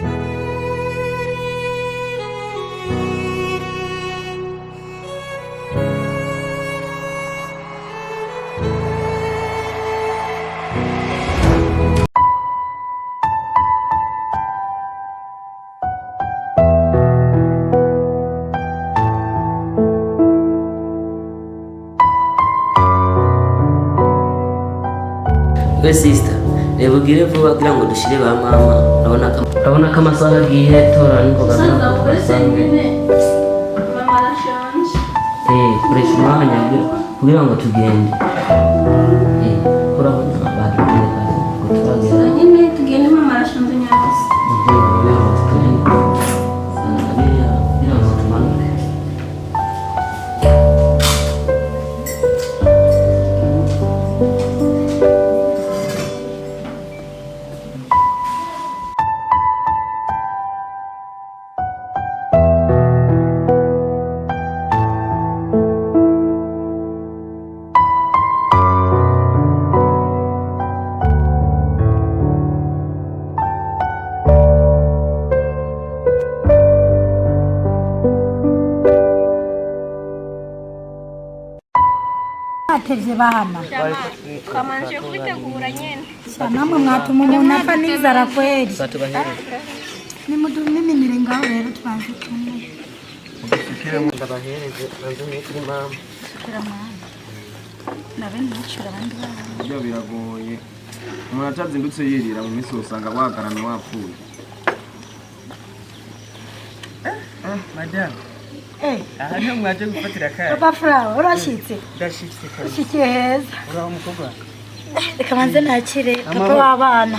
We sister, nebugire vuba kugira ngo dushire ba mama. Urabona ko amasaha agiye tora niko Sasa uresengene. Mama arashanje. Kuresha umwanya kugira ngo tugende. Urabona badukire kandi gutwagera. Nyine tugende mama arashanje nyabase. Atevye bana. Kamanje kubitegura nyene. Namwe mwatuma umuntu apfa n'inzara kweli. Nimuduminire ngaho rero twaje kumwe. Usikire mu ndabahereze nanzo n'ikiri mama. Kira mama. Nabe nicura abandi bana. Byo biragoye. Umuntu atazindutse yirira mu minsi usanga wagarana wapfuye. Madam. Aha niho mwaje gufatira kaya. Papa Frau, urashitse? Ndashitse kare. Ushikiye heza. Uraho umukobwa? Reka manze nakire papa w'abana.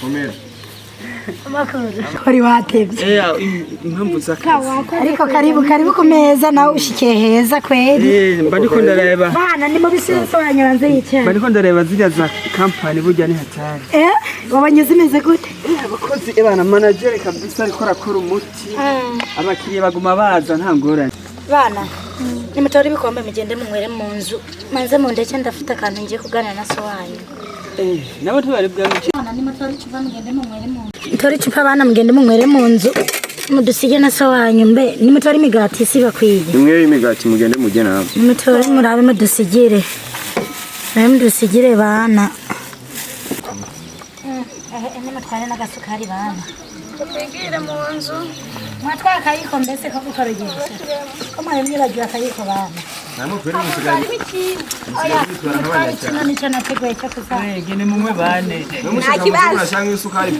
Komera. Amakuru. Uri watevye. Impamvu z'akazi. Ariko karibu ku meza nawe ushikiye heza kweli. Mba ndiko ndareba. Bana ni mu bisobanuro nze yicaye. Mba ndiko ndareba ziriya za company burya ni hatari. Wabanye zimeze gute? Abakozi ebana manager kabisa ariko arakora umuti. Abakiriya baguma baza nta ngorane. Bana nimutora ibikombe mugende munywere mu nzu. Manze mu ndeke ndafite akantu ngiye kuganira na so wanyu. Nabo ntibari bwamiki. Bana nimutora icupa mugende munywere mu nzu. Mutora icupa bana mugende munywere mu nzu. Mudusige na so wanyu mbe nimutora imigati si bakwiye. Nimwe imigati mugende mujye nawe. Nimutora murabe mudusigire. Nawe mudusigire bana. Nimutware n'agasukari bana. Tugire mu nzu. Mwatwara akayiko mbese ko gukorogeza. Ko mwari mwibagira akayiko bana. Namwe kweri musigari. Oya, nicyo nateguye cyo kuzana. Gene mumwe bane. Nta kibazo. Urashanga isukari.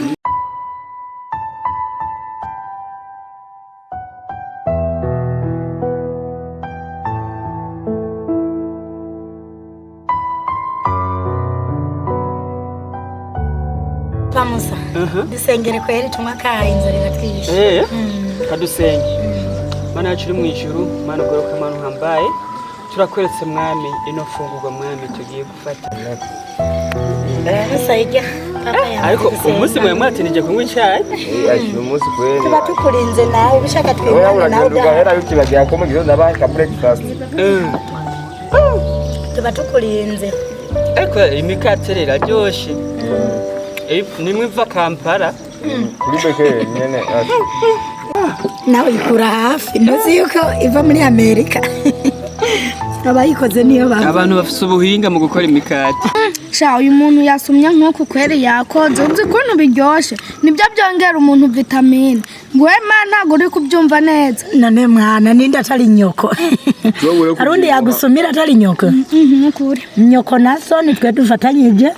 Musa. Dusengere kweri tumakaye inzara iratwishe. Kadusenge. Mana yacu uri mu ijuru, mana ugoroka mana uhambaye. Turakweretse mwami ino fungurwa mwami tugiye gufata. Musayija papa yanjye. Ariko umunsi mwe mwatinije kunywa icyayi. Asho umunsi kweri. Tuba tukurinze nawe bishaka twimana nawe. Ugahera yukibagira ko mu gihe ndabaka breakfast. Tuba tukurinze. Ariko imikate iraryoshe. Nimwe iva Kampala. Kuri beke nyene. Nawe ikura hafi ntuzi yuko iva muri Amerika. Abayikoze niyo baba. Abantu bafite ubuhinga mu gukora imikate. Sha uyu muntu yasumye nk'uko kweri yakoze uzi kuntu biryoshe nibyo byongera umuntu vitamine ngwema ntago uri kubyumva neza none mwana ninde atari nyoko arundi yagusumira atari nyoko kuri nyoko naso nitwe dufatanyije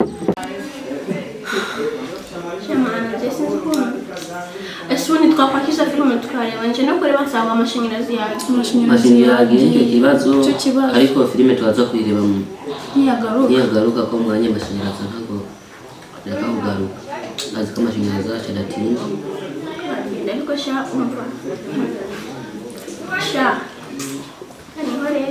Esuni twapakisha filime tukareba nje no kureba sawa amashanyarazi Mashanyarazi icyo kibazo ariko filime twaza kuyireba mu yagaruka ko mwanya mashanyarazi ntago yakavugaruka azi ko amashanyarazi ashadatinda ariko sha umva sha ani hore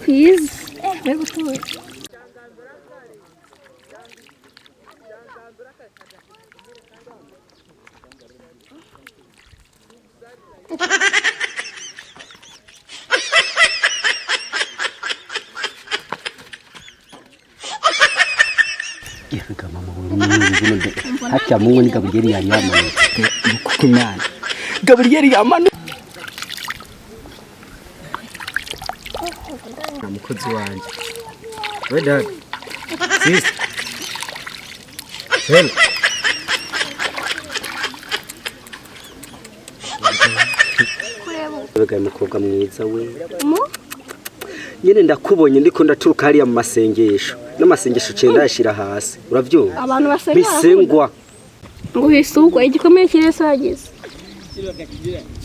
kwiza we gutuye Ifika mama wewe hata Mungu ni Kabiri yari yamanutse kukumana Kabiri yari yamanutse mukozi wanje we dad sis hello Bega mukobwa mwiza we nyene ndakubonye ndiko ndaturuka hariya mu masengesho n'amasengesho cenda yashira hasi uravyumva abantu basenga bisengwa ngo hisugwa igikomere kireso yagize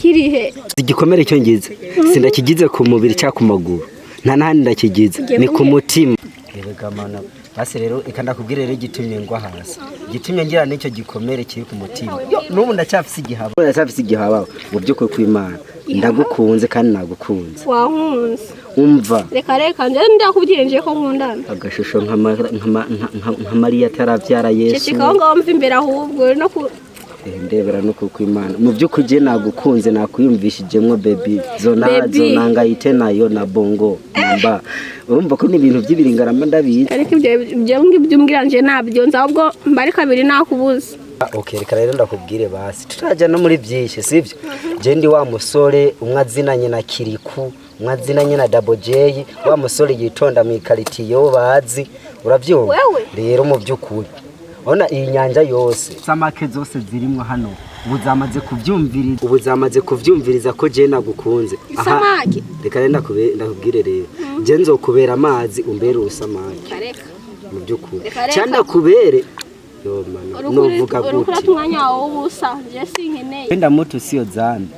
kirihe igikomere cyo ngize sindakigize ku mubiri cya ku maguru nta nahandi ndakigize ni ku mutima bega mana basi rero ikanda kubwira rero gitumye ngwa hasi gitumye ngira n'icyo gikomere kiri ku mutima n'ubu ndacyafise igihaba mu byuko kw'Imana ndagukunze kandi nagukunze wahunze umva reka nje ndakubwirenje ko nkundana agashusho nka Mariya ataravyara Yesu ceceka ngo wumva imbere ahubwo no ku ndebera no kw'Imana mu byuko je nagukunze nakuyumvishijemwo baby zonanga ite nayo na bongo mba urumva ko ni ibintu by'ibiringarama ndabizi ariko ibyo umbwiranje nabyo nzabwo mbari kabiri nakubuza okay reka rero ndakubwire basi tutaja no muri byinshi sivyo je ndi wa musore umwazinanye na Kiriku umwazinanye na Double J wa musore yitonda mu ikaritiyo bazi uravyumva rero mu byukuri ona iyi nyanja yose samake zose zirimwo hano ubuzamaze kuvyumviriza ko je nagukunze samake reka rero ndakubwire rero je nzokubera amazi umbere usamake mu byukuri cyanda kubere yo mana novuga gute urukura tumwanya ubusa je sinkeneye penda mtu sio dhambi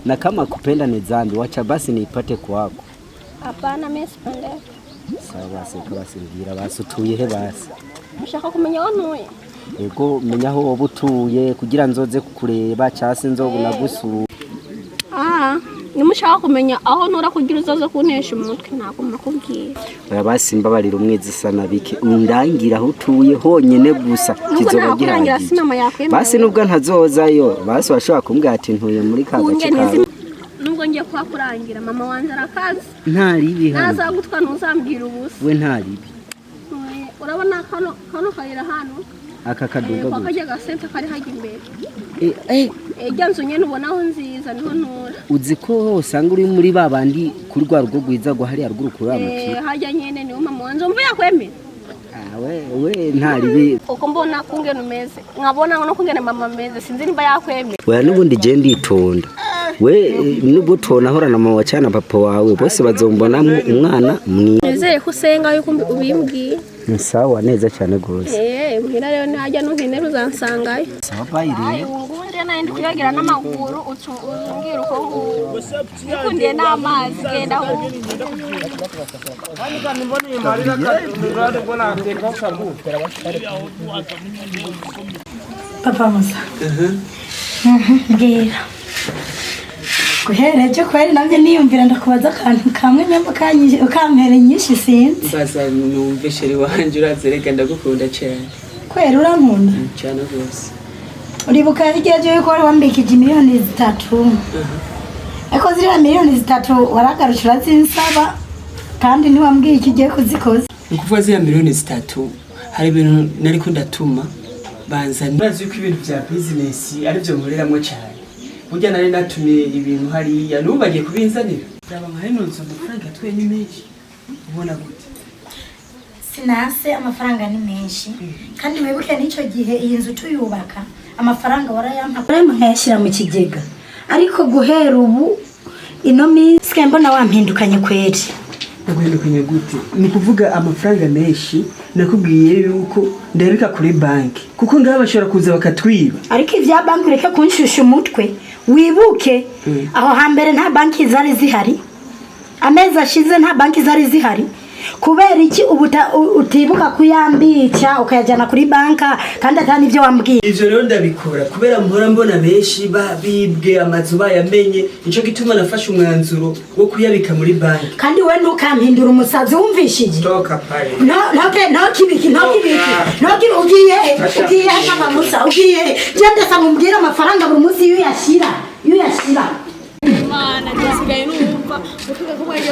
na kama kupenda ni dhambi wacha basi niipate kwako hapana mimi sipende sawa basi kabasindira basutuye he basi ushaka kumenya aho ntuye yego menya aho wabutuye kugira nzoze kukureba cyase nzobuna gusu nimushaka kumenya aho nura kugira uzoze kuntesha umutwe nako makubwira oya basi mbabarira umwezi sana bike undangira aho utuye honyene gusa kizoba gihagije basi nubwo ntazozayo basi washobora kumbwira ati ntuye muri kagace kawe nubwo ngiye kwakurangira mama wanje arakazi ntaribi hano nazagutwa ntuzambwira ubusa we ntaribi urabona kano kayira hano aka kaduga kwa kajya gasenta kari hajya imbere ejyanzo nyene ubona aho nziza niho ntura uzi ko usanga uri muri babandi kuri rwa rugo gwiza gwa hari aruguru kuri amaki hajya nyene ni mama wanje mvuye kwemera we ntaribi uko mbona kungena umeze nkabona no kungena mama meze sinzi nimba yakwemera we nubundi je nditonda we nubwo tona horana mama cyana papa wawe bose bazombonamo umwana nizeye ko usenga yuko ubimbwiye sawa neza cyane gose muhira rero najya ntukenera uzansangayo sawa bayire ngunde nandi kuyagira n'amaguru ucungira uko ngukundiye n'amazi genda aho papa musa mbwira guhera cyo kwari nabyo niyumvira ndakubaza akantu kamwe nyamba kanyije ukampere nyinshi sinzi baza numve sheri wanje urazereka ndagukunda cyane kwera urankunda cyane rwose uribuka igihe yuko wari wambikije miliyoni 3 eko ziriya miliyoni 3 waragarushira zinsaba kandi ntiwambwiye ikigiye kuzikoza ukuvuga ziriya miliyoni 3 hari ibintu nari ko ndatuma banzana bazi yuko ibintu bya business ari byo nkoreramwe cyane burya nari natumiye ibintu hariya n'ubu bagiye kubinzanira ndaba nka henonze amafaranga twenye menshi ubona gute sinase amafaranga ni menshi kandi mwibuke n'icyo gihe iyi nzu tuyubaka amafaranga warayampa nkayashyira mu kigega ariko guhera ubu ino minsi mbona wampindukanye kweri guhindukanye gute ni kuvuga amafaranga menshi nakubwiye yuko ndabika kuri banki kuko ngaho bashobora kuza bakatwiba ariko ivya banki ureke kunshusha umutwe wibuke aho hambere nta banki zari zihari amezi ashize nta banki zari zihari kubera iki utibuka kuyambika ukayajyana kuri banka kandi atani ibyo wambwiye. Ivyo rero ndabikora kubera mpora mbona benshi babibwe amazu bayamenye, nico gituma nafashe umwanzuro wo kuyabika muri banki. Kandi we ntukampindura umusazi wumvishije. Toka pale. No kibiki ugiye hapa Musa ugiye genda samumbwira amafaranga buri munsi yuyashira. Mana ndasigaye numva uvuga ko bagiye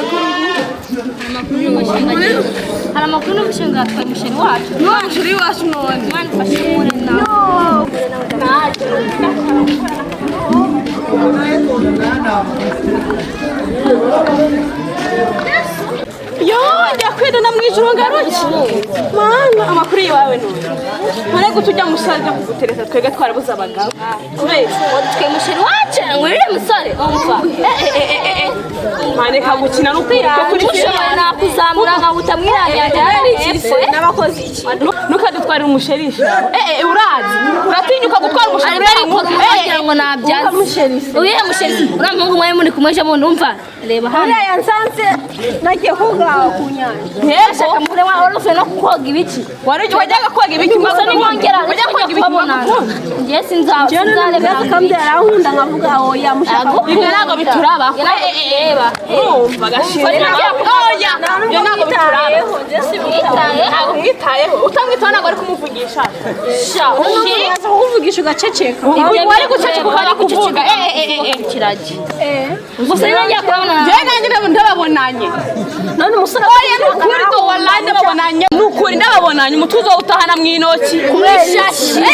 hari amakuru n'umushinga twa musheri wacu none mwana fashe umurena yo njya kwidana mu ijuru ngaruki mana amakuru yawe none mpare gutujya musaza kugutereza twege twarabuza abagabo kubera twe musheri wacu ngwirire musore umva mane kagukina no kwirika kuri musheri nakuzamura nkabuta mwiranya n'abakozi iki nukadutwara umusherisha urazi uratinyuka gutwara umusheri ariko kugira ngo nabyaza uye musheri uramungu mwaye muri kumweje mu ndumva reba hano ya nsanze nagiye koga kunyanja yeshaka mure wa orofe no koga ibiki warije wajyaga koga ibiki maze ningongera wajya koga ibiki ngiye sinzareka kambyara ahunda nkavuga oya mushaka ibirago bituraba reba umva gashira oya yo nago bituraba je mwitayeho utamwitana ngo ari kumuvugisha sha ushaka kuvugisha ugaceceka wari guceceka ukari kuvuga kiraje gusa ngiye kubona je nanjye ndababonanye none umusore oya nukuri do wallahi ndababonanye nukuri ndababonanye umutuzo utahana mwinoki kubeshashi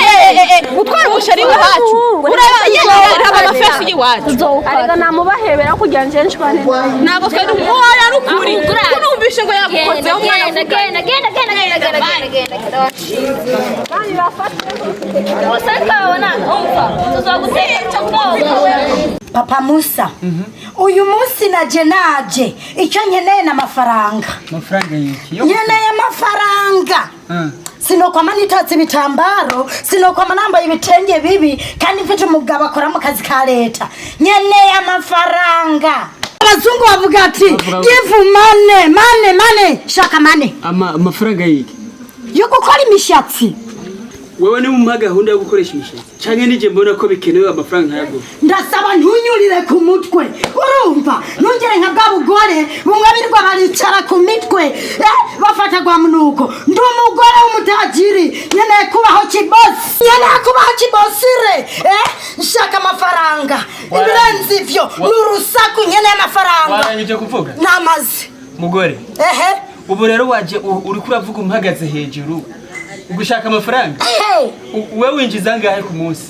utwara umushari wacu uraba amafeshi yiwacu arega namubahebera kugira nje nshwane nabo twe oya nukuri kunumvishe ngo yagukoze umwana genda bani bafate wasaka wana umfa tuzaguteka Papa Musa uyu munsi naje icyo nkeneye n'amafaranga. Amafaranga yiki nkeneye amafaranga sinokoma nitatse ibitambaro sinokoma nambaye ibitenge bibi kandi mfite umugabo akora mu kazi ka leta. Nkeneye amafaranga. Abazungu bavuga ati give money shaka money. Amafaranga yiki yo gukora imishatsi. Wewe ni mu gahunda yo gukoresha imishatsi canke nije mbona ko bikenewe amafaranga yago. Ndasaba ntunyurire ku mutwe urumva ntungere nka bwabugore bumwe birwa baricara ku mitwe bafata gwa munuko ndi umugore w'umutajiri nyeneye kubaho kibosire nshaka amafaranga ibirenze ivyo n'urusaku nyeneye amafaranga. Warangije kuvuga namaze mugore ubu rero waje uri kuravuga umpagaze hejuru ugushaka amafaranga. Wewe winjiza ngahe ku munsi?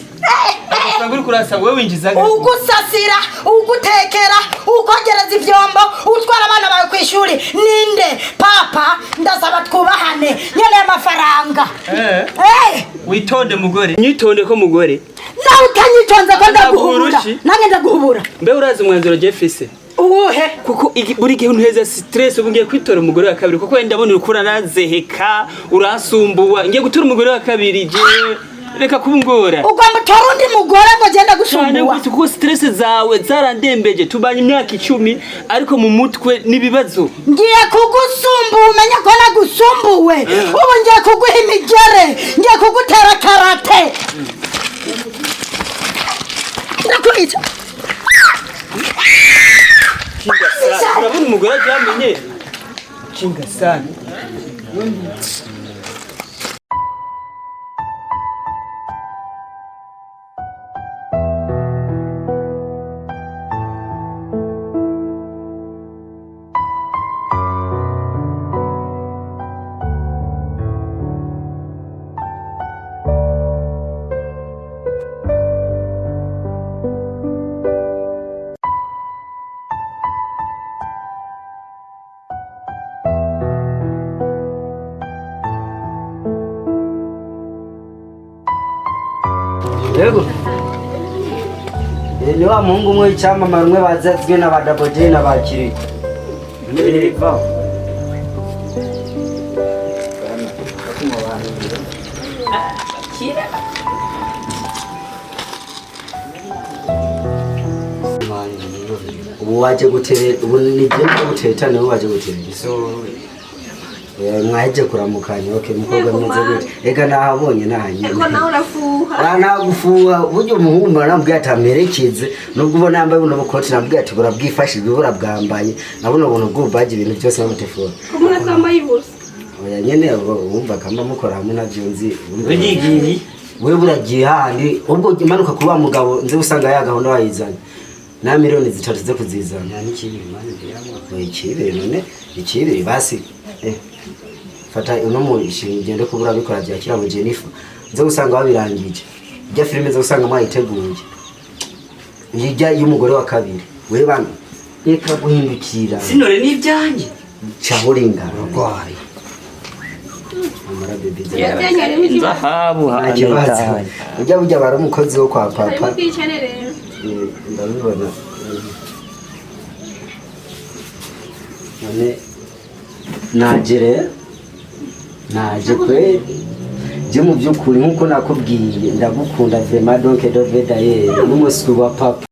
Amafaranga uri kurasa wewe winjiza ngahe? Ugusasira, ugutekera, ukogereza ivyombo, utwara abana bawe ku ishuri. Ninde? Papa, ndasaba twubahane. Nyene amafaranga. Witonde mugore. Nyitonde ko mugore. Nawe utanyitonze ko ndaguhubura. Nange ndaguhubura. Mbe urazi umwanzuro Jeffise? Uwuhe? Kuko buri gihe unheza stress ubungiye kwitora umugore wa kabiri kuko ndabona urukura nazeheka urasumbuwa ngiye gutura umugore wa kabiri je reka kubungora ugomba tora undi mugore ngo genda gusumbuwa kuko stress zawe zarandembeje tubanye imyaka 10 ariko mu mutwe nibibazo ngiye kugusumbuwa umenya ko nagusumbuwe ubu ngiye kuguha imigere ngiye kugutera karate ndakwita urabona umugore byamenye kinga sana Yego. Ni wa muhungu umwe icyamamara umwe bazazwe na badaboje na bakiri. Niva. Kira. Ubu waje gutere ubu ni je guteta nawe waje gutere. So mwaje kuramukanya okay mukobwa mwize gute ega nahabonye nahanye ego nawe urafuha nagufuha buryo umuhumba nambwiye atamerekeze nubwo ubona yambaye buno bukoti nambwiye ati burabwifashije burabwambaye nabona ubuntu bw'ubaje ibintu byose mu telefone kumuna twambaye ibusa oya nyene wumva kamba mukora hamwe navyo nzi ugiye wewe buragiye handi ubwo imanuka kuba mugabo nzi usanga yagahunda wayizanye na miliyoni 3 zo kuzizana n'ikibiri mane ndiyamwa ikibiri none ikibiri basi fata uno mushi ngende kubura bikora bya Kirabo Jenifer nze usanga babirangije ijya filime zo usanga mwayiteguye ijya y'umugore wa kabiri we bana reka guhindukira sinore n'ibyanye cyaburinga rwari amara bebe zahabu hakibaza ujya baramukozi wo kwa papa ndabibona none naje kwe je mu byukuri nkuko nakubwiye ndagukunda vraiment donc de vedaye n'umusi wa papa